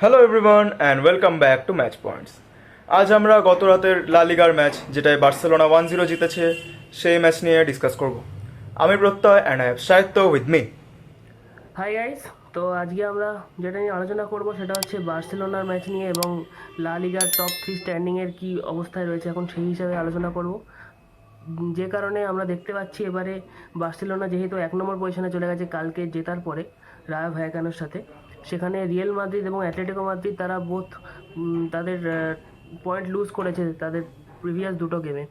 Hello everyone and welcome back to match points. আজ আমরা গত রাতের লা লিগার ম্যাচ, যেটায় বার্সেলোনা 1-0 জিতেছে, সেই ম্যাচ নিয়ে ডিসকাস করব। আমি প্রত্যয় অ্যান্ড আই হ্যাভ সাহিত্য উইথ মি। হাই গাইস, তো আজকে আমরা যেটা নিয়ে আলোচনা করব সেটা হচ্ছে বার্সেলোনার ম্যাচ নিয়ে এবং লা লিগার টপ 3 স্ট্যান্ডিংয়ের কী অবস্থায় রয়েছে এখন সেই হিসাবে আলোচনা করব। যে কারণে আমরা দেখতে পাচ্ছি এবারে বার্সেলোনা যেহেতু 1 নম্বর পজিশনে চলে গেছে কালকে জেতার পরে রায়ো ভ্যাকানোর সাথে, সেখানে রিয়েল মাদ্রিদ এবং অ্যাটলেটিকো মাদ্রিদ তারা বোথ তাদের পয়েন্ট লুজ করেছে তাদের প্রিভিয়াস দুটো গেমে।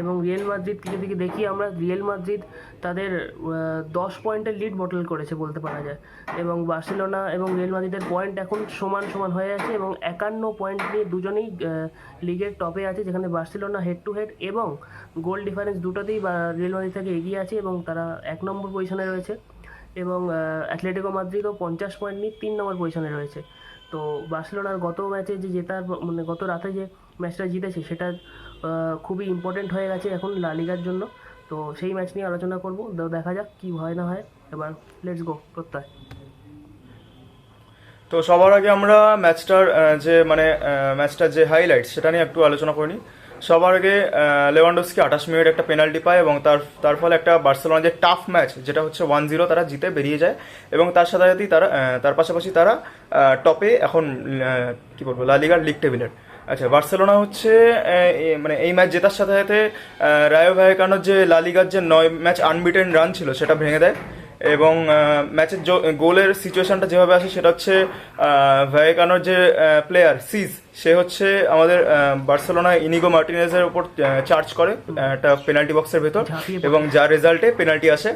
এবং রিয়েল মাদ্রিদকে যদি দেখি আমরা, রিয়েল মাদ্রিদ তাদের 10 পয়েন্টের লিড বটল করেছে বলতে পারা যায়। এবং বার্সেলোনা এবং রিয়েল মাদ্রিদের পয়েন্ট এখন সমান সমান হয়ে আছে এবং 51 পয়েন্ট নিয়ে দুজনেই লিগের টপে আছে, যেখানে বার্সেলোনা হেড টু হেড এবং গোল ডিফারেন্স দুটোতেই রিয়েল মাদ্রিদ থেকে এগিয়ে আছে এবং তারা 1 নম্বর পজিশনে রয়েছে। এবং অ্যাটলেটিকো মাদ্রিদও 50 পয়েন্ট নিয়ে 3 নম্বর পজিশনে রয়েছে। তো বার্সেলোনার গত ম্যাচে যে জেতার মানে গত রাতে যে ম্যাচটা জিতেছে সেটা খুবই ইম্পর্টেন্ট হয়ে গেছে এখন লা লিগার জন্য। তো সেই ম্যাচ নিয়ে আলোচনা করব, তো দেখা যাক কী হয় না হয়। এবার লেটস গো প্রত্যয়। তো সবার আগে আমরা ম্যাচটার ম্যাচটার যে হাইলাইটস সেটা নিয়ে একটু আলোচনা করে নিই। সবার আগে লেভানডস্কি 28 মিনিট একটা পেনাল্টি পায় এবং তার ফলে একটা বার্সেলোনা যে টাফ ম্যাচ, যেটা হচ্ছে 1-0, তারা জিতে বেরিয়ে যায়। এবং তার সাথে সাথেই তার পাশাপাশি তারা টপে এখন কি বলবো লা লিগার লিগ টেবিলের। আচ্ছা, বার্সেলোনা হচ্ছে এই ম্যাচ জেতার সাথে সাথে রায়ো ভ্যাকানোর যে লা লিগার যে 9 ম্যাচ আনবিটেন রান ছিল সেটা ভেঙে দেয়। এবং ম্যাচের গোলের সিচুয়েশনটা যেভাবে আসে সেটা হচ্ছে ভ্যাকানোর যে প্লেয়ার সিজ, সে হচ্ছে আমাদের বার্সেলোনা ইনিগো মার্টিনেজের উপর চার্জ করে একটা পেনাল্টি বক্সের ভেতর, এবং যার রেজাল্টে পেনাল্টি আসে।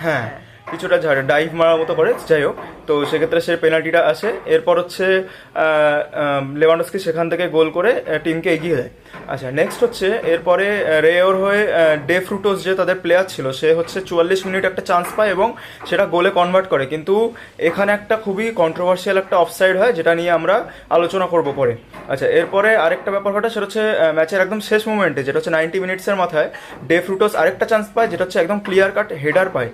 হ্যাঁ, কিছুটা ডাইভ মারার মতো করে, যাই হোক। তো সেক্ষেত্রে সে পেনাল্টিটা আসে। এরপর হচ্ছে লেভানডস্কি সেখান থেকে গোল করে টিমকে এগিয়ে দেয়। আচ্ছা, নেক্সট হচ্ছে এরপরে রেওর হয়ে ডে ফ্রুটোস যে তাদের প্লেয়ার ছিল, সে হচ্ছে 44 মিনিট একটা চান্স পায় এবং সেটা গোলে কনভার্ট করে। কিন্তু এখানে একটা খুবই কন্ট্রোভার্সিয়াল একটা অফসাইড হয়, যেটা নিয়ে আমরা আলোচনা করব পরে। আচ্ছা, এরপরে আরেকটা ব্যাপার ঘটে, সেটা হচ্ছে ম্যাচের একদম শেষ মোমেন্টে, যেটা হচ্ছে 90 মিনিটসের মাথায়, ডে ফ্রুটোস আরেকটা চান্স পায়, যেটা হচ্ছে একদম ক্লিয়ার কাট হেডার পায়।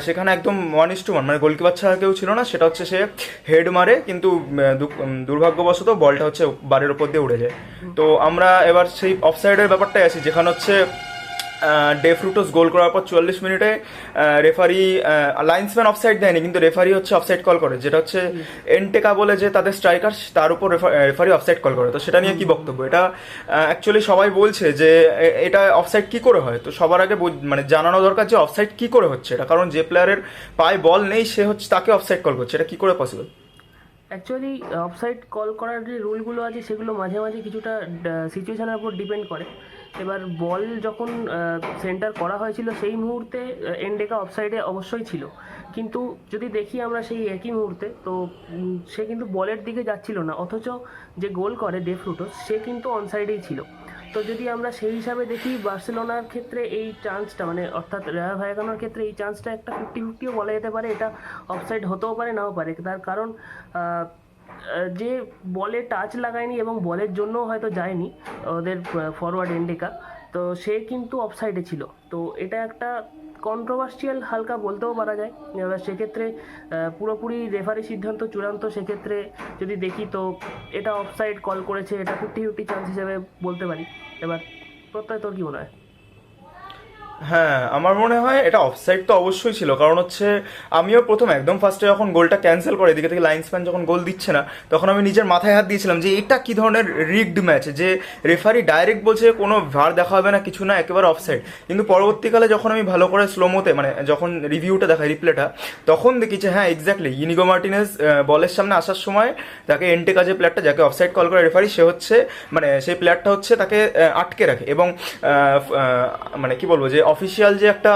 সেখানে একদম 1:1, মানে গোলকিপার ছাড়া কেউ ছিল না। সেটা হচ্ছে সে হেড মারে, কিন্তু দুর্ভাগ্যবশত বলটা হচ্ছে বারের ওপর দিয়ে উড়ে যায়। তো আমরা এবার সেই অফসাইডের ব্যাপারটাই আছি, যেখানে হচ্ছে ডে ফ্রুটোস গোল করার পর 44 মিনিটে রেফারি লাইন্সম্যান অফসাইড দেয়নি, কিন্তু রেফারি হচ্ছে অফসাইড কল করে, যেটা হচ্ছে এনটেকা বলে যে তাদের স্ট্রাইকার, তার উপর রেফারি অফসাইড কল করে। তো সেটা নিয়ে কি বক্তব্য? এটা অ্যাকচুয়ালি সবাই বলছে যে এটা অফসাইড কি করে হয়। তো সবার আগে জানানো দরকার যে অফসাইড কি করে হচ্ছে এটা, কারণ যে প্লেয়ারের পায়ে বল নেই সে হচ্ছে তাকে অফসাইড কল করছে, এটা কি করে পসিবল? অ্যাকচুয়ালি অফসাইড কল করার যে রুলগুলো আছে সেগুলো মাঝে মাঝে কিছুটা সিচুয়েশনের উপর ডিপেন্ড করে। এবার বল যখন সেন্টার করা হয়েছিল সেই মুহূর্তে এনডেকা অফসাইডে অবশ্যই ছিল, কিন্তু যদি দেখি আমরা সেই একই মুহূর্তে, তো সে কিন্তু বলের দিকে যাচ্ছিল না, অথচ যে গোল করে ডে ফ্রুটোস সে কিন্তু অনসাইডেই ছিল। তো যদি আমরা সেই হিসাবে দেখি, বার্সেলোনার ক্ষেত্রে এই চান্সটা মানে অর্থাৎ রায়ো ভ্যাকানোর ক্ষেত্রে এই চান্সটা একটা 50-50ও বলা যেতে পারে। এটা অফসাইড হতেও পারে, নাও পারে, তার কারণ যে বলে টাচ লাগায়নি এবং বলের জন্যও হয়তো যায়নি ওদের ফরওয়ার্ড এন্ডেকা, তো সে কিন্তু অফসাইডে ছিল। তো এটা একটা কন্ট্রোভার্সিয়াল হালকা বলতেও পারা যায়। এবার সেক্ষেত্রে পুরোপুরি রেফারি সিদ্ধান্ত চূড়ান্ত, সেক্ষেত্রে যদি দেখি তো এটা অফসাইড কল করেছে, এটা 50-50 চান্স হিসেবে বলতে পারি। এবার প্রত্যয়, তোর কি মনে হয়? হ্যাঁ, আমার মনে হয় এটা অফসাইড তো অবশ্যই ছিল, কারণ হচ্ছে আমিও প্রথম একদম ফার্স্টে যখন গোলটা ক্যান্সেল করে এদিকে থেকে লাইন্সম্যান যখন গোল দিচ্ছে না, তখন আমি নিজের মাথায় হাত দিয়েছিলাম যে এটা কি ধরনের রিগড ম্যাচ, যে রেফারি ডাইরেক্ট বলছে কোনো ভার দেখা হবে না, কিছু না, একেবারে অফসাইড। কিন্তু পরবর্তীকালে যখন আমি ভালো করে স্লোমোতে, মানে যখন রিভিউটা দেখাই, রিপ্লেটা, তখন দেখি যে হ্যাঁ এক্স্যাক্টলি ইনিগো মার্টিনেজ বলের সামনে আসার সময় তাকে এন্টেকা যে প্লেয়ারটা যাকে অফসাইড কল করে রেফারি, সে হচ্ছে সেই প্লেয়ারটা হচ্ছে তাকে আটকে রাখে। এবং মানে কি বলবো, যে অফিসিয়াল যে একটা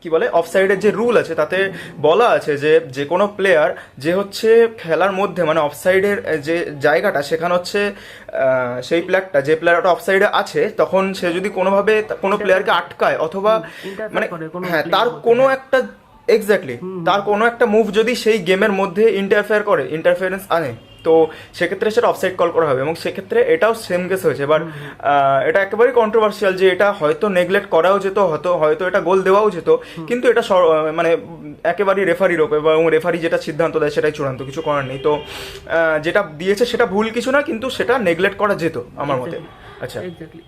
কি বলে অফসাইডের যে রুল আছে, তাতে বলা আছে যে যে কোনো প্লেয়ার যে হচ্ছে খেলার মধ্যে, মানে অফসাইডের যে জায়গাটা সেখানে হচ্ছে সেই প্লেয়ারটা, যে প্লেয়ারটা অফসাইডে আছে, তখন সে যদি কোনোভাবে কোনো প্লেয়ারকে আটকায় অথবা মানে হ্যাঁ তার কোনো একটা এক্স্যাক্টলি তার কোনো একটা মুভ যদি সেই গেমের মধ্যে ইন্টারফেয়ারেন্স আনে, তো সেক্ষেত্রে সেটা অফসাইড কল করা হবে এবং সেক্ষেত্রে এটাও সেম কেস হয়েছে। এবার এটা একেবারেই কন্ট্রোভার্সিয়াল যে এটা হয়তো নেগলেক্ট করাও যেত, হয়তো এটা গোল দেওয়াও যেত, কিন্তু এটা মানে একেবারেই রেফারির ওপর এবং রেফারি যেটা সিদ্ধান্ত দেয় সেটাই চূড়ান্ত, কিছু করার নেই। তো যেটা দিয়েছে সেটা ভুল কিছু না, কিন্তু সেটা নেগলেক্ট করা যেত আমার মতে। আচ্ছা, এক্স্যাক্টলি।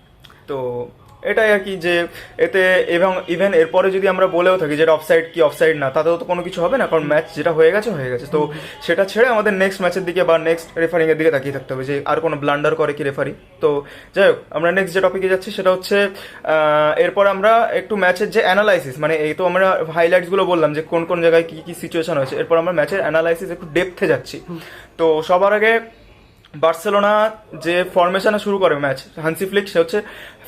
তো এটাই আর কি যে এতে এবং ইভেন এরপরে যদি আমরা বলেও থাকি যেটা অফসাইড কি অফসাইড না, তাতেও তো কোনো কিছু হবে না, কারণ ম্যাচ যেটা হয়ে গেছে হয়ে গেছে। তো সেটা ছেড়ে আমাদের নেক্সট ম্যাচের দিকে বা নেক্সট রেফারিং এর দিকে তাকিয়ে থাকতে হবে যে আর কোনো ব্লান্ডার করে কি রেফারি। তো যাই হোক, আমরা নেক্সট যে টপিকে যাচ্ছি সেটা হচ্ছে এরপর আমরা একটু ম্যাচের যে অ্যানালাইসিস, মানে এই তো আমরা হাইলাইটসগুলো বললাম যে কোন কোন জায়গায় কি কি সিচুয়েশন হয়েছে, এরপর আমরা ম্যাচের অ্যানালাইসিস একটু ডেপথে যাচ্ছি। তো সবার আগে বার্সেলোনা যে ফরমেশনে শুরু করে ম্যাচ, হান্সি ফ্লিক সে হচ্ছে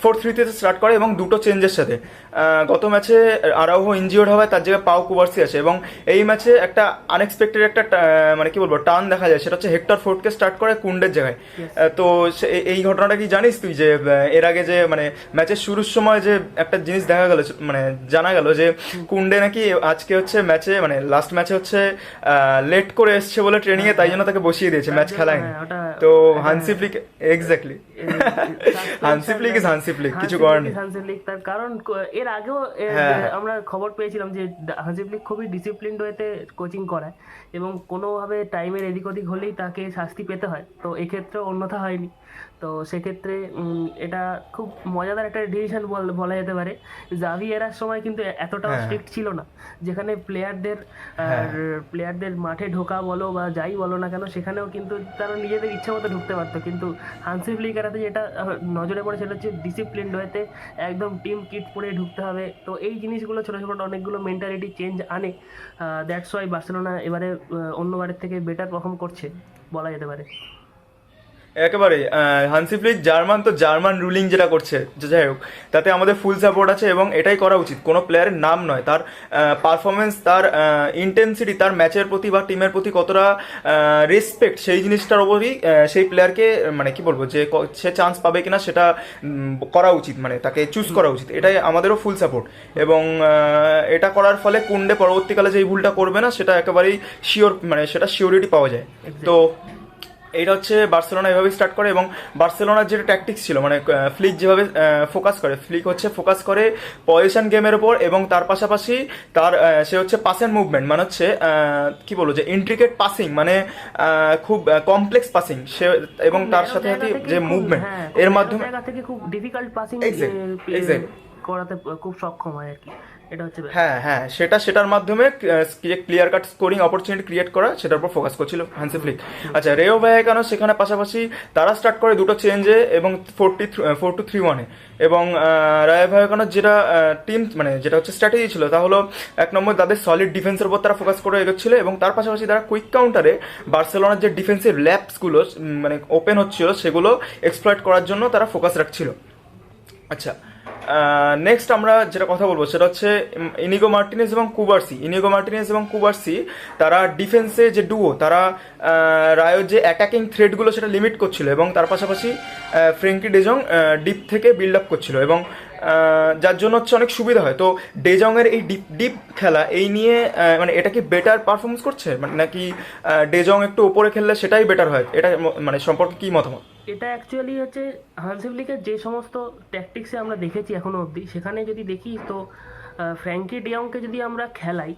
4-3-তে স্টার্ট করে এবং দুটো চেঞ্জের সাথে। গত ম্যাচে আরাউহো ইনজিওর্ড হয়, তার জায়গায় পাও কুবার্সি আসে এবং এই ম্যাচে একটা আনএক্সপেক্টেড একটা মানে কি বলবো টার্ন দেখা যায়, সেটা হচ্ছে হেক্টর ফোর্ডকে স্টার্ট করে কুন্ডের জায়গায়। তো এই ঘটনাটা কি জানিস তুই যে এর আগে যে মানে ম্যাচের শুরুর সময় যে একটা জিনিস দেখা গেল, মানে জানা গেল যে কুন্ডে নাকি আজকে হচ্ছে ম্যাচে মানে লাস্ট ম্যাচে হচ্ছে লেট করে এসছে বলে ট্রেনিংয়ে, তাই জন্য তাকে বসিয়ে দিয়েছে, ম্যাচ খেলায়নি। তো Hansi Flick exactly Hansi Flick is Hansi Flick, কিছু করার নেই। হান্সি ফ্লিক তার কারণ এর আগেও আমরা খবর পেয়েছিলাম যে হান্সি ফ্লিক খুবই ডিসিপ্লিনড ওয়েতে কোচিং করায় এবং কোনোভাবে টাইমের এদিক ওদিক হলেই তাকে শাস্তি পেতে হয়। তো এক্ষেত্রে অন্যথা হয়নি। তো সেক্ষেত্রে এটা খুব মজাদার একটা ডিসিশন বলা যেতে পারে। জাভি এরার সময় কিন্তু এতটাও স্ট্রিক্ট ছিল না, যেখানে প্লেয়ারদের মাঠে ঢোকা বলো বা যাই বলো না কেন, সেখানেও কিন্তু তারা নিজেদের ইচ্ছা মতো ঢুকতে পারতো। কিন্তু হান্সি ফ্লিক এরাতে যেটা নজরে পড়ে সেটা হচ্ছে ডিসিপ্লিন হয়েতে একদম টিম কিট পরে ঢুকতে হবে। তো এই জিনিসগুলো ছোটো ছোটো অনেকগুলো মেন্টালিটি চেঞ্জ আনে। দ্যাটস ওয়াই বার্সেলোনা এবারে অন্যবারের থেকে বেটার পারফর্ম করছে বলা যেতে পারে। একেবারে হান্সি ফ্লিক জার্মান, তো জার্মান রুলিং যেটা করছে, যে যাই হোক, তাতে আমাদের ফুল সাপোর্ট আছে এবং এটাই করা উচিত। কোনো প্লেয়ারের নাম নয়, তার পারফরমেন্স, তার ইন্টেন্সিটি, তার ম্যাচের প্রতি বা টিমের প্রতি কতটা রেসপেক্ট, সেই জিনিসটার ওপরই সেই প্লেয়ারকে মানে কি বলবো যে সে চান্স পাবে কিনা সেটা করা উচিত, মানে তাকে চুজ করা উচিত। এটাই আমাদেরও ফুল সাপোর্ট এবং এটা করার ফলে কুন্ডে পরবর্তীকালে যে এই ভুলটা করবে না সেটা একেবারেই শিওর, মানে সেটা শিওরিটি পাওয়া যায়। তো এইটা হচ্ছে বার্সেলোনা এভাবে স্টার্ট করে এবং বার্সেলোনার যেটা ট্যাকটিক্স ছিল, মানে ফ্লিক যেভাবে ফোকাস করে, ফ্লিক হচ্ছে ফোকাস করে পজিশন গেমের ওপর এবং তার পাশাপাশি তার সে হচ্ছে পাসের মুভমেন্ট, মানে হচ্ছে কি বলবো যে ইন্ট্রিকেট পাসিং, মানে খুব কমপ্লেক্স পাসিং সে, এবং তার সাথে সাথে যে মুভমেন্ট এর মাধ্যমে খুব ডিফিকাল্ট পাসিং করাতে খুব সক্ষম হয় আর কি। এটা হচ্ছে হ্যাঁ সেটার মাধ্যমে clear cut scoring opportunity create করা, সেটার উপর ফোকাস করছিল হান্সি ফ্লিক। আচ্ছা, রেও ভায়াকানো সেখানে পাশাপাশি তারা স্টার্ট করে দুটো চেঞ্জে এবং 4-2-3-1 এবং রায় ভায়াকানোর যেটা টিম মানে যেটা হচ্ছে স্ট্র্যাটেজি ছিল তা হলো 1 নম্বর তাদের সলিড ডিফেন্সের উপর তারা ফোকাস করে এগোচ্ছিল এবং তার পাশাপাশি তারা কুইক কাউন্টারে বার্সেলোনার যে ডিফেন্সিভ ল্যাপসগুলো মানে ওপেন হচ্ছিল সেগুলো এক্সপ্লয়েট করার জন্য তারা ফোকাস রাখছিল। আচ্ছা, নেক্সট আমরা যেটা কথা বলবো সেটা হচ্ছে ইনিগো মার্টিনেজ এবং কুবার্সি তারা ডিফেন্সে যে ডুও, তারা রায়োর যে অ্যাটাকিং থ্রেডগুলো সেটা লিমিট করছিল এবং তার পাশাপাশি ফ্রেঙ্কি ডেজং ডিপ থেকে বিল্ড আপ করছিল এবং যার জন্য হচ্ছে অনেক সুবিধা হয়। তো ডেজংয়ের এই ডিপ খেলা এই নিয়ে মানে এটা কি বেটার পারফরমেন্স করছে, মানে নাকি ডেজং একটু ওপরে খেললে সেটাই বেটার হয়, এটা মানে সম্পর্কে কি মতামত? এটা অ্যাকচুয়ালি হচ্ছে হান্সি ফ্লিকের যে সমস্ত ট্যাকটিক্সে আমরা দেখেছি এখনও অবধি, সেখানে যদি দেখি তো ফ্র্যাঙ্কি ডিয়ংকে যদি আমরা খেলাই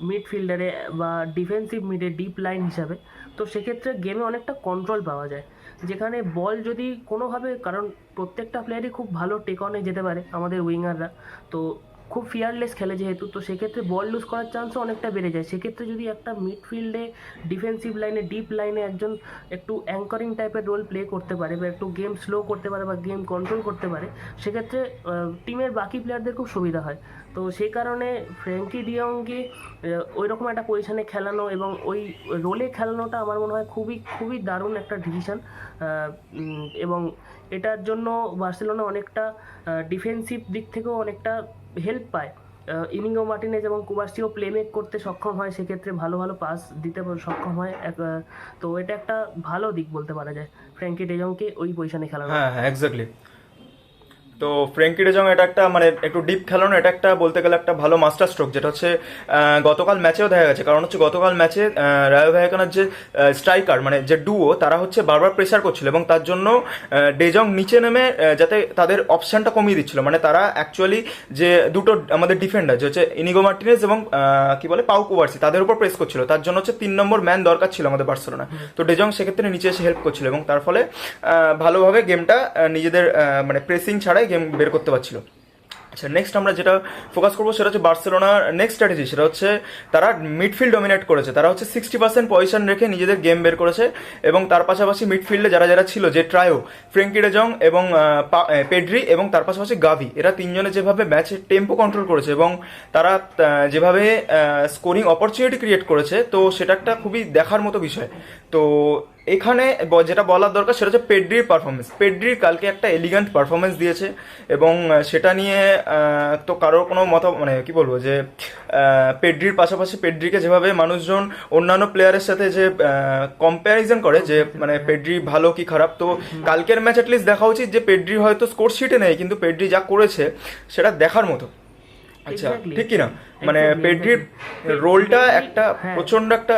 মিডফিল্ডারে বা ডিফেন্সিভ মিডে ডিপ লাইন হিসাবে, তো সেক্ষেত্রে গেমে অনেকটা কন্ট্রোল পাওয়া যায়। যেখানে বল যদি কোনোভাবে, কারণ প্রত্যেকটা প্লেয়ারই খুব ভালো টেক অনে যেতে পারে আমাদের উইঙ্গাররা, তো খুব ফিয়ারলেস খেলে যেহেতু, তো সেক্ষেত্রে বল লুজ করার চান্সও অনেকটা বেড়ে যায়। সেক্ষেত্রে যদি একটা মিডফিল্ডে ডিফেন্সিভ লাইনে ডিপ লাইনে একজন একটু অ্যাঙ্করিং টাইপের রোল প্লে করতে পারে বা একটু গেম স্লো করতে পারে বা গেম কন্ট্রোল করতে পারে, সেক্ষেত্রে টিমের বাকি প্লেয়ারদের খুব সুবিধা হয়। তো সেই কারণে ফ্র্যাঙ্কি ডিয়ংকে ওই রকম একটা পজিশনে খেলানো এবং ওই রোলে খেলানোটা আমার মনে হয় খুবই খুবই দারুণ একটা ডিসিশন। এবং এটার জন্য বার্সেলোনা অনেকটা ডিফেন্সিভ দিক থেকেও অনেকটা হেল্প পায়। ইনিগো মার্টিনেজ এবং কুবার্সিও প্লেমেক করতে সক্ষম হয়, সেক্ষেত্রে ভালো ভালো পাস দিতে সক্ষম হয়। তো এটা একটা ভালো দিক বলতে পারা যায় ফ্র্যাঙ্কি ডেজংকে ওই পজিশনে খেলানো। হ্যাঁ, এক্স্যাক্টলি। তো ফ্র্যাঙ্কি ডে জং এটা একটা মানে একটু ডিপ খেলানো, এটা একটা বলতে গেলে একটা ভালো মাস্টার স্ট্রোক, যেটা হচ্ছে গতকাল ম্যাচেও দেখা গেছে। কারণ হচ্ছে গতকাল ম্যাচে রায়ো ভ্যালেকানোর যে স্ট্রাইকার মানে যে ডুও, তারা হচ্ছে বারবার প্রেসার করছিল এবং তার জন্য ডেজং নিচে নেমে যাতে তাদের অপশানটা কমিয়ে দিচ্ছিল। মানে তারা অ্যাকচুয়ালি যে দুটো আমাদের ডিফেন্ডার যে হচ্ছে ইনিগো মার্টিনেজ এবং কি বলে পাউ কুবার্সি, তাদের উপর প্রেস করছিল, তার জন্য হচ্ছে 3 নম্বর ম্যান দরকার ছিল আমাদের বার্সেলোনা। তো ডেজং সেক্ষেত্রে নিচে এসে হেল্প করছিল এবং তার ফলে ভালোভাবে গেমটা নিজেদের মানে প্রেসিং ছাড়াই গেম বের করতে পারছিল। আচ্ছা, নেক্সট আমরা যেটা ফোকাস করবো সেটা হচ্ছে বার্সেলোনার নেক্সট স্ট্র্যাটেজি। সেটা হচ্ছে তারা মিডফিল্ড ডমিনেট করেছে। তারা হচ্ছে 60% পজিশন রেখে নিজেদের গেম বের করেছে এবং তার পাশাপাশি মিডফিল্ডে যারা যারা ছিল, যে ট্রায়ো, ফ্র্যাঙ্কি ডে জং এবং পেড্রি এবং তার পাশাপাশি গাভি, এরা তিনজনে যেভাবে ম্যাচের টেম্পো কন্ট্রোল করেছে এবং তারা যেভাবে স্কোরিং অপরচুনিটি ক্রিয়েট করেছে, তো সেটা একটা খুবই দেখার মতো বিষয়। তো এখানে যেটা বলার দরকার সেটা হচ্ছে পেড্রির পারফরমেন্স। পেড্রির কালকে একটা এলিগেন্ট পারফরমেন্স দিয়েছে এবং সেটা নিয়ে তো কারোর কোনো মানে কি বলবো, যে পেড্রির পাশাপাশি পেড্রিকে যেভাবে মানুষজন অন্যান্য প্লেয়ারের সাথে যে কম্প্যারিজন করে, যে মানে পেড্রি ভালো কি খারাপ, তো কালকের ম্যাচ অ্যাটলিস্ট দেখা উচিত যে পেড্রি হয়তো স্কোর শিটে নেই, কিন্তু পেড্রি যা করেছে সেটা দেখার মতো। আচ্ছা, ঠিক কি না? মানে পেড্রির রোলটা একটা প্রচন্ড একটা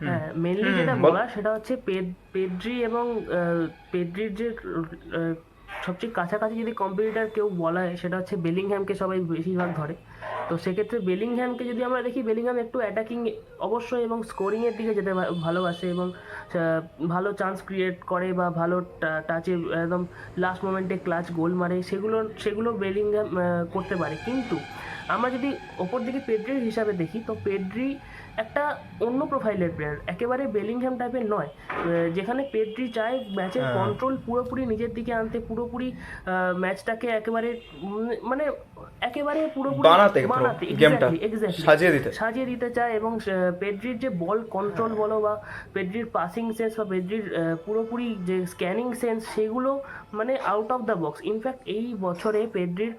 হ্যাঁ, মেনলি যেটা বলা সেটা হচ্ছে পেড্রি এবং পেড্রির যে সবচেয়ে কাছাকাছি যদি কম্পিটিটার কেউ বলা হয় সেটা হচ্ছে বেলিংহ্যামকে সবাই বেশিরভাগ ধরে। তো সেক্ষেত্রে বেলিংহ্যামকে যদি আমরা দেখি, বেলিংহ্যাম একটু অ্যাটাকিং অবশ্যই এবং স্কোরিংয়ের দিকে যেতে ভালোবাসে এবং ভালো চান্স ক্রিয়েট করে বা ভালো টাচে একদম লাস্ট মোমেন্টে ক্লাচ গোল মারে, সেগুলো বেলিংহ্যাম করতে পারে। কিন্তু আমরা যদি ওপর দিকে পেড্রির হিসাবে দেখি, তো পেড্রি একটা অন্য প্রোফাইলের প্লেয়ার, একেবারে বেলিংহ্যাম টাইপের নয়, যেখানে পেড্রি চায় ম্যাচের কন্ট্রোল পুরোপুরি নিজের দিকে আনতে, পুরোপুরি ম্যাচটাকে একেবারে মানে একেবারে পুরোপুরি বানাতে গেমটা সাজিয়ে দিতে চায়। এবং পেড্রির যে বল কন্ট্রোল বলো বা পেড্রির পাসিং সেন্স বা পেড্রির পুরোপুরি যে স্ক্যানিং সেন্স, সেগুলো মানে out of the box. In fact এই বছরে পেড্রির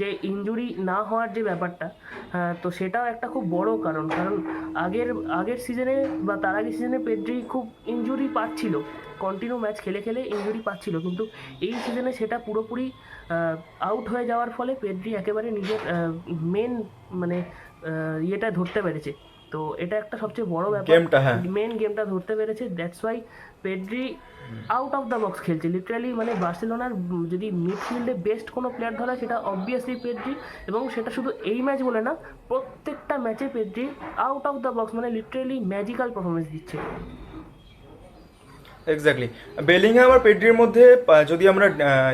যে ইনজুরি না হওয়ার যে ব্যাপারটা, তো সেটাও একটা খুব বড় কারণ। কারণ আগের সিজনে বা তার আগের সিজনে পেড্রি খুব ইনজুরি পাচ্ছিল, কন্টিনিউ ম্যাচ খেলে খেলে ইনজুরি পাচ্ছিল, কিন্তু এই সিজনে সেটা পুরোপুরি আউট হয়ে যাওয়ার ফলে পেড্রি একেবারে নিজের মেন মানে ইয়েটা ধরতে পেরেছে। তো এটা একটা সবচেয়ে বড় ব্যাপার, মেন গেমটা ধরতে পেরেছে। That's why Pedri out of the box খেলছে লিটারালি। মানে বার্সেলোনার যদি মিডফিল্ডে বেস্ট কোনো প্লেয়ার ধরা, সেটা অবভিয়াসলি পেড্রি, এবং সেটা শুধু এই ম্যাচ বলে না, প্রত্যেকটা ম্যাচে Pedri out of the box মানে লিটারালি ম্যাজিক্যাল পারফরমেন্স দিচ্ছে। এক্স্যাক্টলি। বেলিংহ্যাম আর পেড্রির মধ্যে যদি আমরা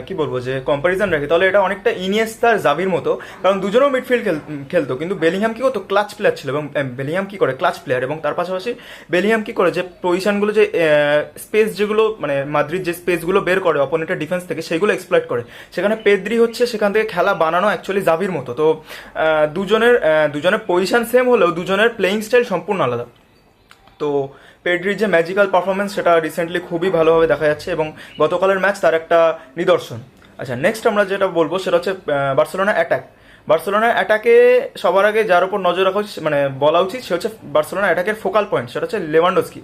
কি বলবো যে কম্প্যারিজন রাখি, তাহলে এটা অনেকটা ইনিয়েস্তার জাভির মতো। কারণ দুজনেও মিডফিল্ড খেলতো, কিন্তু বেলিংহ্যাম কি করতো, ক্লাচ প্লেয়ার ছিল এবং বেলিংহ্যাম কি করে, ক্লাচ প্লেয়ার। এবং তার পাশাপাশি বেলিংহ্যাম কি করে, যে পজিশনগুলো, যে স্পেস যেগুলো মানে মাদ্রিদ যে স্পেসগুলো বের করে অপোনেন্টের ডিফেন্স থেকে, সেগুলো এক্সপ্লয়েট করে। সেখানে পেড্রি হচ্ছে সেখান থেকে খেলা বানানো অ্যাকচুয়ালি জাভির মতো। তো দুজনের পজিশন সেম হলেও দুজনের প্লেয়িং স্টাইল সম্পূর্ণ আলাদা। তো পেড্রির যে ম্যাজিক্যাল পারফরমেন্স সেটা রিসেন্টলি খুবই ভালোভাবে দেখা যাচ্ছে এবং গতকালের ম্যাচ তার একটা নিদর্শন। আচ্ছা, নেক্সট আমরা যেটা বলবো সেটা হচ্ছে বার্সেলোনা অ্যাটাক। বার্সেলোনার অ্যাটাকে সবার আগে যার উপর নজর রাখা মানে বলা উচিত, সে হচ্ছে বার্সেলোনা অ্যাটাকের ফোকাল পয়েন্ট, সেটা হচ্ছে লেভানডস্কি।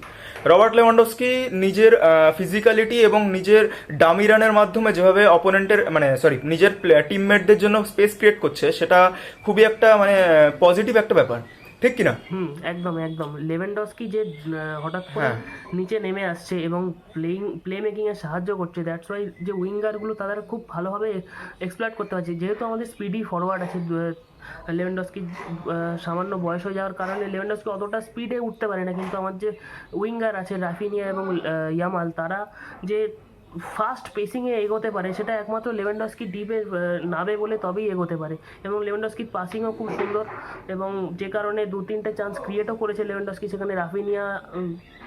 রবার্ট লেভানডস্কি নিজের ফিজিক্যালিটি এবং নিজের ডামি রানের মাধ্যমে যেভাবে অপোনেন্টের নিজের টিমমেটদের জন্য স্পেস ক্রিয়েট করছে, সেটা খুবই একটা মানে পজিটিভ একটা ব্যাপার, ঠিক কিনা? একদম একদম। লেভানডস্কি যে হঠাৎ করে নিচে নেমে আসছে এবং প্লে মেকিং এ সাহায্য করছে, দ্যাটস ওয়াই যে উইঙ্গারগুলো তাদের খুব ভালোভাবে এক্সপ্লয়েট করতে পারছে। যেহেতু আমাদের স্পিডি ফরওয়ার্ড আছে, লেভানডস্কি সামান্য বয়স হয়ে যাওয়ার কারণে লেভানডস্কি অতটা স্পিডে উঠতে পারে না, কিন্তু আমার যে উইঙ্গার আছে রাফিনিয়া এবং ইয়ামাল, তারা যে ফাস্ট পেসিংয়ে এগোতে পারে, সেটা একমাত্র লেভানডস্কি ডিপে নাবে বলে তবেই এগোতে পারে। এবং লেভানডস্কির পাসিংও খুব সুন্দর, এবং যে কারণে 2-3টে চান্স ক্রিয়েটও করেছে লেভানডস্কি, সেখানে রাফিনিয়া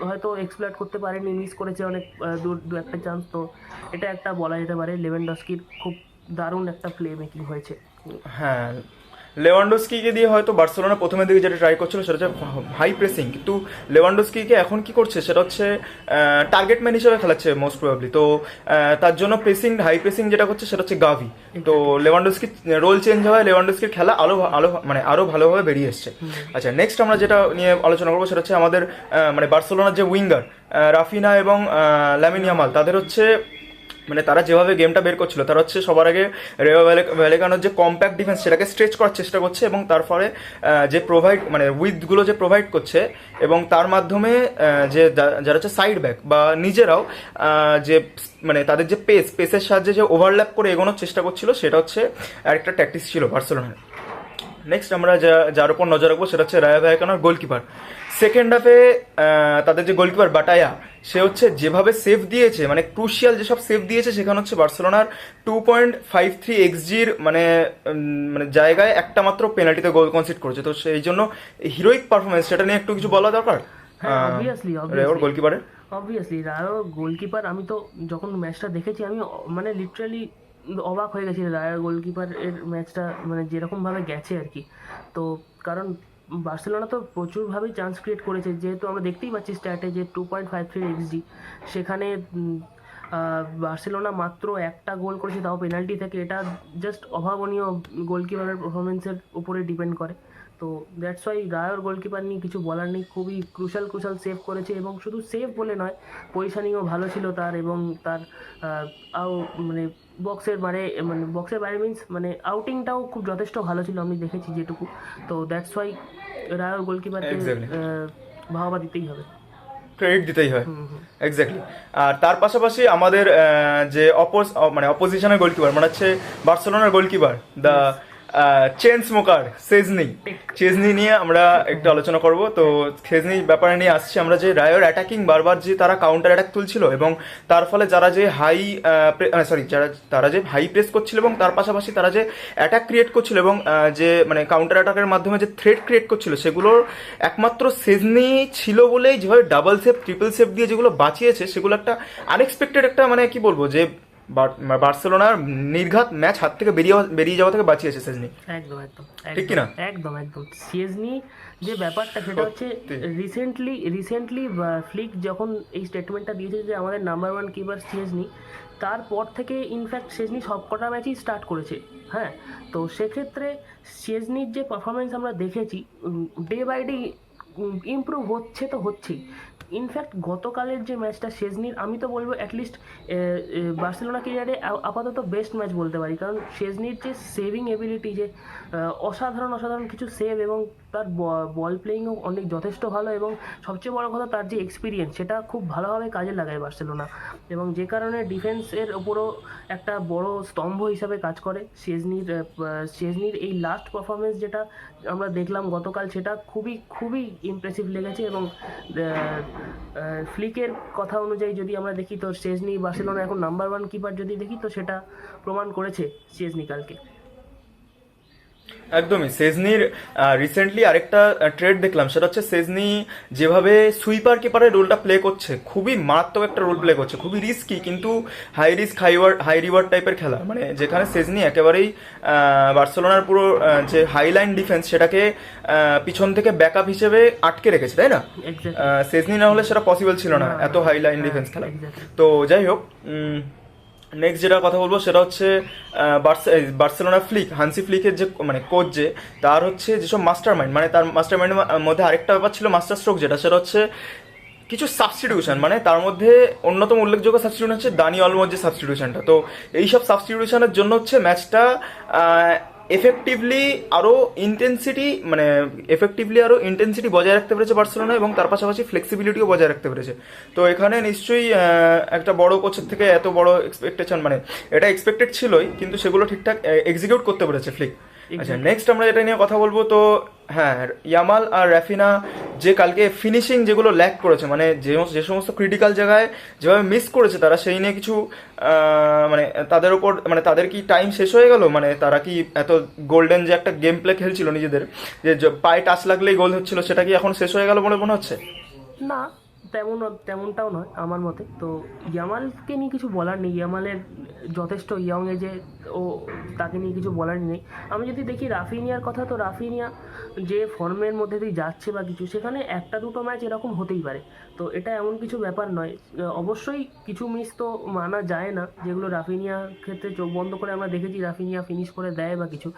হয়তো এক্সপ্লয়েট করতে পারেনি, মিস করেছে অনেক দু একটা চান্স। তো এটা একটা বলা যেতে পারে লেভানডস্কির খুব দারুণ একটা প্লে মেকিং হয়েছে। হ্যাঁ, লেভানডস্কিকে দিয়ে হয়তো বার্সেলোনা প্রথমের দিকে যেটা ট্রাই করছিল সেটা হচ্ছে হাই প্রেসিং, কিন্তু লেভানডস্কিকে এখন কি করছে সেটা হচ্ছে টার্গেট ম্যান হিসেবে খেলাচ্ছে মোস্ট প্রবাবলি। তো তার জন্য হাই প্রেসিং যেটা করছে সেটা হচ্ছে গাভি। তো লেভানডস্কির রোল চেঞ্জ হয়, লেভানডস্কির খেলা আরো ভালোভাবে বেরিয়ে এসছে। আচ্ছা, নেক্সট আমরা যেটা নিয়ে আলোচনা করবো সেটা হচ্ছে আমাদের মানে বার্সেলোনার যে উইঙ্গার রাফিনা এবং লামিন ইয়ামাল, তাদের হচ্ছে মানে তারা যেভাবে গেমটা বের করছিল তারা হচ্ছে সবার আগে রেও ভ্যালেকানোর যে কম্প্যাক্ট ডিফেন্স সেটাকে স্ট্রেচ করার চেষ্টা করছে, এবং তার ফলে যে প্রোভাইড মানে উইথগুলো যে প্রোভাইড করছে, এবং তার মাধ্যমে যে যারা হচ্ছে সাইড ব্যাক বা নিজেরাও যে মানে তাদের যে পেসের সাহায্যে যে ওভারল্যাপ করে এগোনোর চেষ্টা করছিল, সেটা হচ্ছে আরেকটা ট্যাকটিক্স ছিল বার্সেলোনার। নেক্সট আমরা যার উপর নজর রাখবো সেটা হচ্ছে রায়া ভ্যালেকানোর গোলকিপার। সেকেন্ড হাফে তাদের যে গোলকিপার বাটায়া, সে হচ্ছে যেভাবে সেভ দিয়েছে, মানে ক্রুশিয়াল যেসব সেভ দিয়েছে, সেখানে হচ্ছে বার্সেলোনার 2.53 এক্সজির মানে মানে জায়গায় একটা মাত্র পেনাল্টিতে গোল কনসিড করেছে। তো সেই জন্য হিরোইক পারফরমেন্স, সেটা নিয়ে একটু কিছু বলা দরকার হ্যাঁ, অবভিয়াসলি রেওর গোলকিপারের। অবভিয়াসলি রায়ো গোলকিপার, আমি তো যখন ম্যাচটা দেখেছি আমি মানে লিটারালি অবাক হয়ে গেছি রায়ো গোলকিপার এর ম্যাচটা মানে যেরকমভাবে গেছে আর কি। তো কারণ বার্সেলোনা তো প্রচুরভাবেই চান্স ক্রিয়েট করেছে, যেহেতু আমরা দেখতেই পাচ্ছি স্ট্যাটে যে 2.53 এক্সজি, সেখানে বার্সেলোনা মাত্র একটা গোল করেছে, তাও পেনাল্টি থেকে। এটা জাস্ট অভাবনীয় গোলকিপারের পারফরমেন্সের উপরে ডিপেন্ড করে। তো দ্যাটস ওয়াই রায়োর গোলকিপার নিয়ে কিছু বলার নেই, খুবই ক্রুশাল সেভ করেছে, এবং শুধু সেভ বলে নয়, পজিশনিংও ভালো ছিল তার, এবং তার আও মানে বক্সের বাইরে মিন্স মানে আউটিংটাও খুব যথেষ্ট ভালো ছিল, আমি দেখেছি যেটুকু। তো দ্যাটস ওয়াই রায়োর গোলকিপারকে Exactly. বাহবা দিতেই হবে। ক্রেডিট দিতেই হয়। হুম হুম। এক্স্যাক্টলি। আর তার পাশাপাশি আমাদের যে মানে অপোজিশনের গোলকিপার, মানে হচ্ছে বার্সেলোনার গোলকিপার, দ্য চেন স্মোকার চেজনি নিয়ে আমরা একটু আলোচনা করব। তো চেজনি ব্যাপারে নিয়ে আসছি আমরা, যে রায়োর অ্যাটাকিং বারবার যে তারা কাউন্টার অ্যাটাক তুলছিল, এবং তার ফলে যারা যে তারা যে হাই প্রেস করছিল, এবং তার পাশাপাশি তারা যে অ্যাটাক ক্রিয়েট করছিল, এবং যে মানে কাউন্টার অ্যাটাকের মাধ্যমে যে থ্রেট ক্রিয়েট করছিল, সেগুলোর একমাত্র চেজনি ছিল বলেই যেভাবে ডাবল সেভ ট্রিপল সেভ দিয়ে যেগুলো বাঁচিয়েছে, সেগুলো একটা আনএক্সপেক্টেড একটা মানে কি বলবো, যে বার্সেলোনার নির্ঘাত ম্যাচ হাত থেকে বেরিয়ে যাওয়া থেকে বাঁচিয়েছে সেজনি। একদম একদম ঠিক কি না? একদম একদম সিয়েজনি যে ব্যাপারটা, সেটা হচ্ছে সত্যি। রিসেন্টলি ফ্লিক যখন এই স্টেটমেন্টটা দিয়েছে যে আমাদের নাম্বার ওয়ান কিপার সিয়েজনি, তারপর থেকে ইনফ্যাক্ট সিয়েজনি সবকটা ম্যাচই স্টার্ট করেছে। হ্যাঁ, তো সেক্ষেত্রে সিয়েজনির যে পারফরমেন্স আমরা দেখেছি, ডে বাই ডে ইমপ্রুভ হচ্ছে তো হচ্ছেই। ইনফ্যাক্ট গতকালের যে ম্যাচটা শেজনির, আমি তো বলবো অ্যাটলিস্ট বার্সেলোনা ক্যারিয়ারে আপাতত বেস্ট ম্যাচ বলতে পারি, কারণ শেজনির যে সেভিং এবিলিটি, যে অসাধারণ কিছু সেভ, এবং তার বল প্লেয়িংও অনেক যথেষ্ট ভালো, এবং সবচেয়ে বড় কথা তার যে এক্সপিরিয়েন্স, সেটা খুব ভালোভাবে কাজে লাগায় বার্সেলোনা, এবং যে কারণে ডিফেন্সের ওপরও একটা বড় স্তম্ভ হিসাবে কাজ করে শেজনির এই লাস্ট পারফরমেন্স যেটা আমরা দেখলাম গতকাল, সেটা খুবই ইমপ্রেসিভ লেগেছে। এবং ফ্লিকের কথা অনুযায়ী যদি আমরা দেখি, তো চেজনি বার্সেলোনা এখন নাম্বার ওয়ান কিপার যদি দেখি, তো সেটা প্রমাণ করেছে চেজনি কালকে। একদমই। সেজনির রিসেন্টলি আরেকটা ট্রেড দেখলাম, সেটা হচ্ছে সেজনি যেভাবে সুইপার কিপারের রোলটা প্লে করছে, খুবই মারাত্মক একটা রোল প্লে করছে, খুবই রিস্কি কিন্তু হাই রিস্ক হাই রিওয়ার্ড টাইপের খেলা, মানে যেখানে সেজনি একেবারেই বার্সেলোনার পুরো যে হাইলাইন ডিফেন্স, সেটাকে পিছন থেকে ব্যাকআপ হিসেবে আটকে রেখেছে, তাই না? এক্স্যাক্টলি। সেজনি না হলে সেটা পসিবল ছিল না, এত হাইলাইন ডিফেন্স খেলা। এক্স্যাক্টলি। তো যাই হোক, নেক্সট যেটা কথা বলবো সেটা হচ্ছে বার্সেলোনা হানসি ফ্লিকের যে মানে কোচ, যে তার হচ্ছে যেসব মাস্টার মাইন্ড, মানে তার মাস্টার মাইন্ডের মধ্যে আরেকটা ব্যাপার ছিল মাস্টার স্ট্রোক, সেটা হচ্ছে কিছু সাবস্টিটিউশন, মানে তার মধ্যে অন্যতম উল্লেখযোগ্য সাবস্টিটিউশন হচ্ছে দানি অলমোর যে সাবস্টিটিউশনটা। তো এইসব সাবস্টিটিউশনের জন্য হচ্ছে ম্যাচটা এফেক্টিভলি আরও ইন্টেন্সিটি বজায় রাখতে পেরেছে বার্সেলোনা, এবং তার পাশাপাশি ফ্লেক্সিবিলিটিও বজায় রাখতে পেরেছে। তো এখানে নিশ্চয়ই একটা বড় কোচের থেকে এত বড় এক্সপেকটেশন, মানে এটা এক্সপেক্টেড ছিলই, কিন্তু সেগুলো ঠিকঠাক এক্সিকিউট করতে পেরেছে ফ্লিক। আচ্ছা, নেক্সট আমরা এটা নিয়ে কথা বলবো। তো হ্যাঁ, ইয়ামাল আর রাফিনা যে কালকে ফিনিশিং যেগুলো ল্যাক করেছে, মানে যে সমস্ত ক্রিটিক্যাল জায়গায় যেভাবে মিস করেছে তারা, সেই নিয়ে কিছু মানে তাদের ওপর, মানে তাদের কি টাইম শেষ হয়ে গেল, মানে তারা কি এত গোল্ডেন যে একটা গেম প্লে খেলছিল নিজেদের, যে পায়ে টাচ লাগলেই গোল হচ্ছিল, সেটা কি এখন শেষ হয়ে গেল বলে মনে হচ্ছে? না, তেমনটাও নয় আমার মতে। তো ইয়ামালকে নিয়ে কিছু বলার নেই, ইয়ামালের যথেষ্ট ইয়ং এজে, ও তাকে নিয়ে কিছু বলার নেই। আমি যদি দেখি রাফিনিয়ার কথা, তো রাফিনিয়া যে ফর্মের মধ্যে দিয়ে যাচ্ছে বা কিছু, সেখানে একটা দুটো ম্যাচ এরকম হতেই পারে। তো এটা এমন কিছু ব্যাপার নয়। অবশ্যই কিছু মিস তো মানা যায় না, যেগুলো রাফিনিয়ার ক্ষেত্রে চোখ বন্ধ করে আমরা দেখেছি রাফিনিয়া ফিনিশ করে দেয় বা কিছু।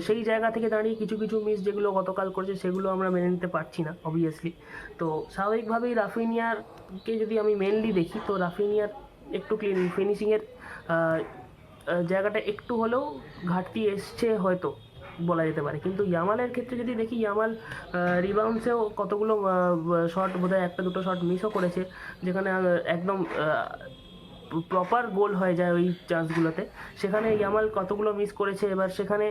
সেই জায়গা থেকে দাঁড়িয়ে কিছু মিস যেগুলো গতকাল করেছে, সেগুলো আমরা মেনে নিতে পারছি না অবভিয়াসলি। তো স্বাভাবিকভাবেই রাফিনিয়ারকে যদি আমি মেনলি দেখি, তো রাফিনিয়ার একটু ফিনিশিংয়ের জায়গাটা একটু হলেও ঘাটতি এসছে হয়তো বলা যেতে পারে। কিন্তু ইয়ামালের ক্ষেত্রে যদি দেখি, ইয়ামাল রিবাউন্ডসেও কতগুলো শট, বোধহয় একটা দুটো শট মিসও করেছে, যেখানে একদম প্রপার গোল হয়ে যায় ওই চান্সগুলোতে। সেখানে ইয়ামাল কতগুলো মিস করেছে। এবার সেখানে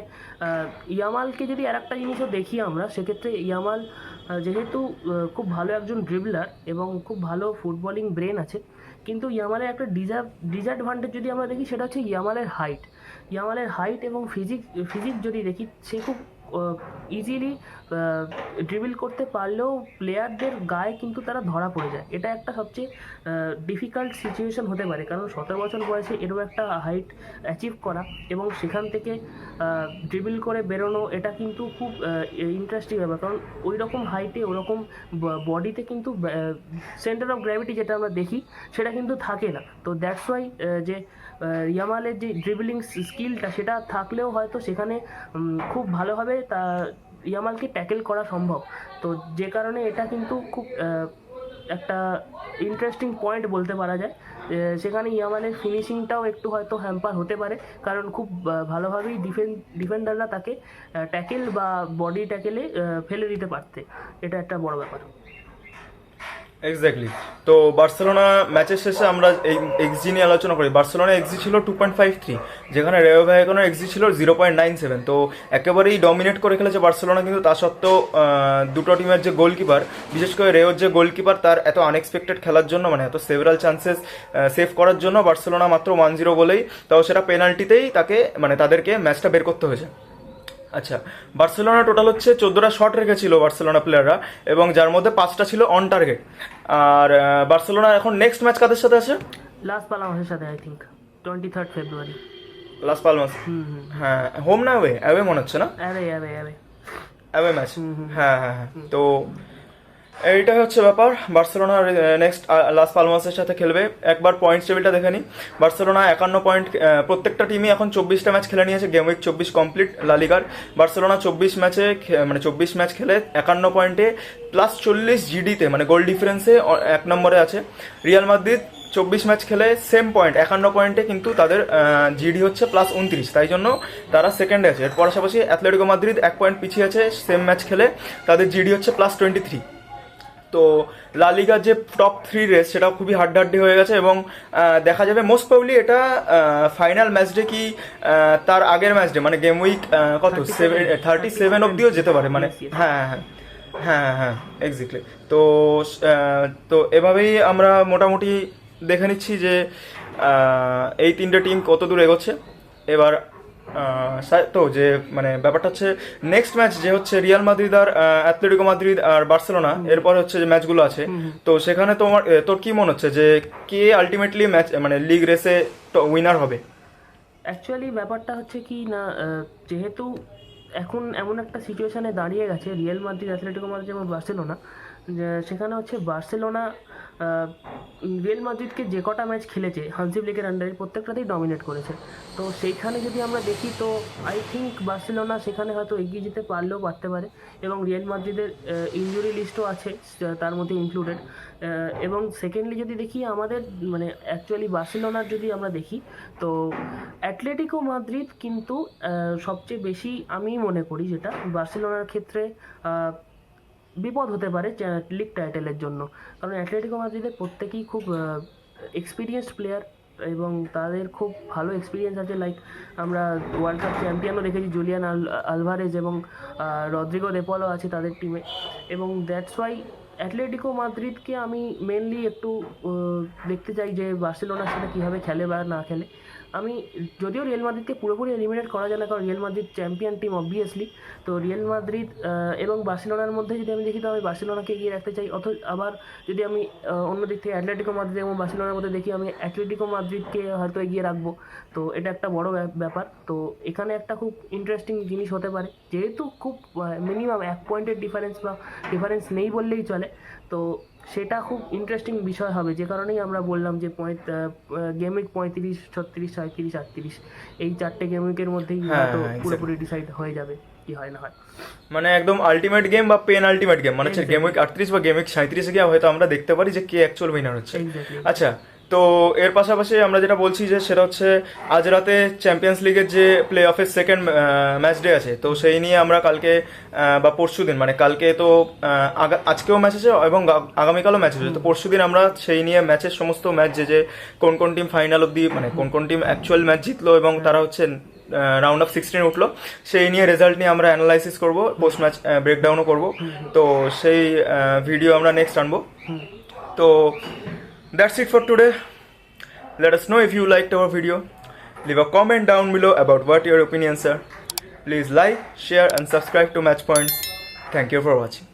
ইয়ামালকে যদি আর একটা জিনিসও দেখি আমরা, সেক্ষেত্রে ইয়ামাল যেহেতু খুব ভালো একজন ড্রিবলার এবং খুব ভালো ফুটবলিং ব্রেন আছে, কিন্তু ইয়ামালের একটা ডিসঅ্যাডভান্টেজ যদি আমরা দেখি, সেটা হচ্ছে ইয়ামালের হাইট এবং ফিজিক যদি দেখি, সে খুব ইজিলি ড্রিবল করতে পারলেও প্লেয়ারদের গায়ে কিন্তু তারা ধরা পড়ে যায়। এটা একটা সবচেয়ে ডিফিকাল্ট সিচুয়েশন হতে পারে, কারণ 17 বছর বয়সে এরকম একটা হাইট অ্যাচিভ করা এবং সেখান থেকে ড্রিবল করে বেরোনো, এটা কিন্তু খুব ইন্টারেস্টিং ব্যাপার। কারণ ওই রকম হাইটে, ওরকম বডিতে কিন্তু সেন্টার অফ গ্র্যাভিটি যেটা আমরা দেখি, সেটা কিন্তু থাকে না। তো দ্যাটস ওয়াই যে ইয়ামালের যে ড্রিবলিং স্কিলটা, সেটা থাকলেও হয়তো সেখানে খুব ভালোভাবে ইয়ামালকে ট্যাকেল করা সম্ভব। তো যে কারণে এটা কিন্তু খুব একটা ইন্টারেস্টিং পয়েন্ট বলতে পারা যায়। সেখানে ইয়ামালের ফিনিশিংটাও একটু হয়তো হ্যাম্পার হতে পারে, কারণ খুব ভালোভাবেই ডিফেন্ডাররা তাকে ট্যাকেল বা বডি ট্যাকেলে ফেলে দিতে পারতে। এটা একটা বড় ব্যাপার। এক্স্যাক্টলি। তো বার্সেলোনা ম্যাচের শেষে আমরা এই এক্সজি নিয়ে আলোচনা করি। বার্সেলোনা এক্সজি ছিল 2.53, যেখানে রেও ভ্যালেকানোর এক্সজি ছিল 0.97। তো একেবারেই ডমিনেট করে খেলেছে বার্সেলোনা। কিন্তু তা সত্ত্বেও দুটো টিমের যে গোলকিপার, বিশেষ করে রেওর যে গোলকিপার, তার এত আনএক্সপেক্টেড খেলার জন্য, মানে এত সেভারাল চান্সেস সেভ করার জন্য বার্সেলোনা মাত্র 1-0 বলেই, তাও সেটা পেনাল্টিতেই তাদেরকে ম্যাচটা বের করতে হয়েছে। আচ্ছা, বার্সেলোনা টোটাল হচ্ছে 14টা শট রেখেছিল বার্সেলোনা প্লেয়াররা, এবং যার মধ্যে 5টা ছিল অন টার্গেট। আর বার্সেলোনা এখন নেক্সট ম্যাচ কাদের সাথে আছে? লাস পালামাসের সাথে, আই থিঙ্ক 23 ফেব্রুয়ারি। লাস পালমাস। হ্যাঁ, হোম না অ্যাওয়ে? অ্যাওয়ে মনে হচ্ছে না? Away match. হ্যাঁ হ্যাঁ হ্যাঁ। তো এইটাই হচ্ছে ব্যাপার। বার্সেলোনা নেক্সট লাস পালমাসের সাথে খেলবে। একবার পয়েন্ট টেবিলটা দেখে নিই। বার্সেলোনা 51 পয়েন্ট, প্রত্যেকটা টিমই এখন 24টা ম্যাচ খেলে নিয়েছে, গেম উইক 24 কমপ্লিট লা লিগার। বার্সেলোনা 24 ম্যাচ খেলে 51 পয়েন্টে +40 জিডিতে, মানে গোল ডিফারেন্সে 1 নম্বরে আছে। রিয়াল মাদ্রিদ 24 ম্যাচ খেলে সেম পয়েন্ট, 51 পয়েন্টে, কিন্তু তাদের জিডি হচ্ছে +29, তাই জন্য তারা সেকেন্ডে আছে। এর পাশাপাশি অ্যাথলেটিকো মাদ্রিদ 1 পয়েন্ট পিছিয়ে আছে, সেম ম্যাচ খেলে তাদের জিডি হচ্ছে +23। তো লা লিগার যে টপ 3 রেস, সেটা খুবই হাড্ডাহাড্ডি হয়ে গেছে, এবং দেখা যাবে মোস্ট প্রবাবলি এটা ফাইনাল ম্যাচ ডে কি তার আগের ম্যাচ ডে, মানে গেম উইক 37 অব্দিও যেতে পারে, মানে হ্যাঁ হ্যাঁ হ্যাঁ হ্যাঁ এক্স্যাক্টলি। তো তো এভাবেই আমরা মোটামুটি দেখে নিচ্ছি যে এই 3টে টিম কত দূর এগোচ্ছে। এবার তো যে মানে ব্যাপারটা হচ্ছে, নেক্সট ম্যাচ যে হচ্ছে রিয়াল মাদ্রিদ আর অ্যাথলেটিকো মাদ্রিদ আর বার্সেলোনা, এরপরে হচ্ছে যে ম্যাচগুলো আছে, তো সেখানে তোর কি মনে হচ্ছে যে কে আলটিমেটলি ম্যাচ, মানে লিগ রেসে উইনার হবে? অ্যাকচুয়ালি ব্যাপারটা হচ্ছে কি না, যেহেতু এখন এমন একটা সিচুয়েশানে দাঁড়িয়ে গেছে রিয়াল মাদ্রিদ, অ্যাথলেটিকো মাদ্রিদ এবং বার্সেলোনা, সেখানে হচ্ছে বার্সেলোনা রিয়াল মাদ্রিদকে যে কটা ম্যাচ খেলেছে হানসি ফ্লিকের আন্ডারে, প্রত্যেকটাতেই ডমিনেট করেছে। তো সেইখানে যদি আমরা দেখি, তো আই থিঙ্ক বার্সেলোনা সেখানে হয়তো এগিয়ে যেতে পারতে পারে, এবং রিয়াল মাদ্রিদের ইনজুরি লিস্টও আছে তার মধ্যে ইনক্লুডেড। এবং সেকেন্ডলি যদি দেখি আমাদের, মানে অ্যাকচুয়ালি বার্সেলোনার যদি আমরা দেখি, তো অ্যাথলেটিকো মাদ্রিদ কিন্তু সবচেয়ে বেশি, আমি মনে করি যেটা বার্সেলোনার ক্ষেত্রে বিপদ হতে পারে লিগ টাইটেলের জন্য। কারণ অ্যাথলেটিকো মাদ্রিদের প্রত্যেকেই খুব এক্সপিরিয়েন্সড প্লেয়ার, এবং তাদের খুব ভালো এক্সপিরিয়েন্স আছে। লাইক আমরা ওয়ার্ল্ড কাপ চ্যাম্পিয়নও দেখেছি, জুলিয়ান আলভারেজ এবং রদ্রিগো দেপলও আছে তাদের টিমে। এবং দ্যাটস ওয়াই অ্যাথলেটিকো মাদ্রিদকে আমি মেনলি একটু দেখতে চাই যে বার্সেলোনার সাথে কীভাবে খেলে বা না খেলে। আমি যদিও রিয়াল মাদ্রিদকে পুরোপুরি এলিমিনেট করা যায় না, কারণ Real Madrid champion team obviously. তো রিয়াল মাদ্রিদ এবং বার্সেলোনার মধ্যে যদি আমি দেখি, তো আমি বার্সেলোনাকে এগিয়ে রাখতে চাই। আবার যদি আমি অন্য দিক থেকে অ্যাথলেটিকো মাদ্রিদ এবং বার্সেলোনার মধ্যে দেখি, আমি অ্যাথলেটিকো মাদ্রিদকে হয়তো এগিয়ে রাখবো। তো এটা একটা বড় ব্যাপার। তো এখানে একটা খুব ইন্টারেস্টিং জিনিস হতে পারে, যেহেতু খুব মিনিমাম 1 পয়েন্টের ডিফারেন্স নেই বললেই চলে। তো সেটা খুব ইন্টারেস্টিং বিষয় হবে, যে কারণেই আমরা বললাম যে গেম উইক 35, 36, 37, 38 এই 4টে গেম উইকের মধ্যেই হয়তো পুরোপুরি ডিসাইড হয়ে যাবে কি হয় না হয়। মানে একদম আলটিমেট গেম বা পেন আলটিমেট গেম, মানে হচ্ছে গেম উইক 38 বা গেম উইক 37 গিয়ে হয়তো আমরা দেখতে পারি যে কে অ্যাকচুয়াল উইনার হচ্ছে। আচ্ছা, তো এর পাশাপাশি আমরা যেটা বলছি যে সেটা হচ্ছে আজ রাতে চ্যাম্পিয়ন্স লিগের যে প্লে অফের সেকেন্ড ম্যাচ ডে আছে, তো সেই নিয়ে আমরা কালকে বা পরশু দিন, মানে কালকে তো আজকেও ম্যাচ আছে এবং আগামীকালও ম্যাচ আছে, তো পরশু দিন আমরা সেই নিয়ে ম্যাচের সমস্ত ম্যাচ যে কোন কোন টিম ফাইনাল অব্দি, মানে কোন কোন টিম অ্যাকচুয়াল ম্যাচ জিতলো এবং তারা হচ্ছে রাউন্ড অফ 16 উঠলো, সেই নিয়ে রেজাল্ট নিয়ে আমরা অ্যানালাইসিস করবো, পোস্ট ম্যাচ ব্রেকডাউনও করবো। তো সেই ভিডিও আমরা নেক্সট আনবো। তো that's it for today. Let us know if you liked our video. Leave a comment down below about what your opinions are. Please like, share and subscribe to Match Points. Thank you for watching.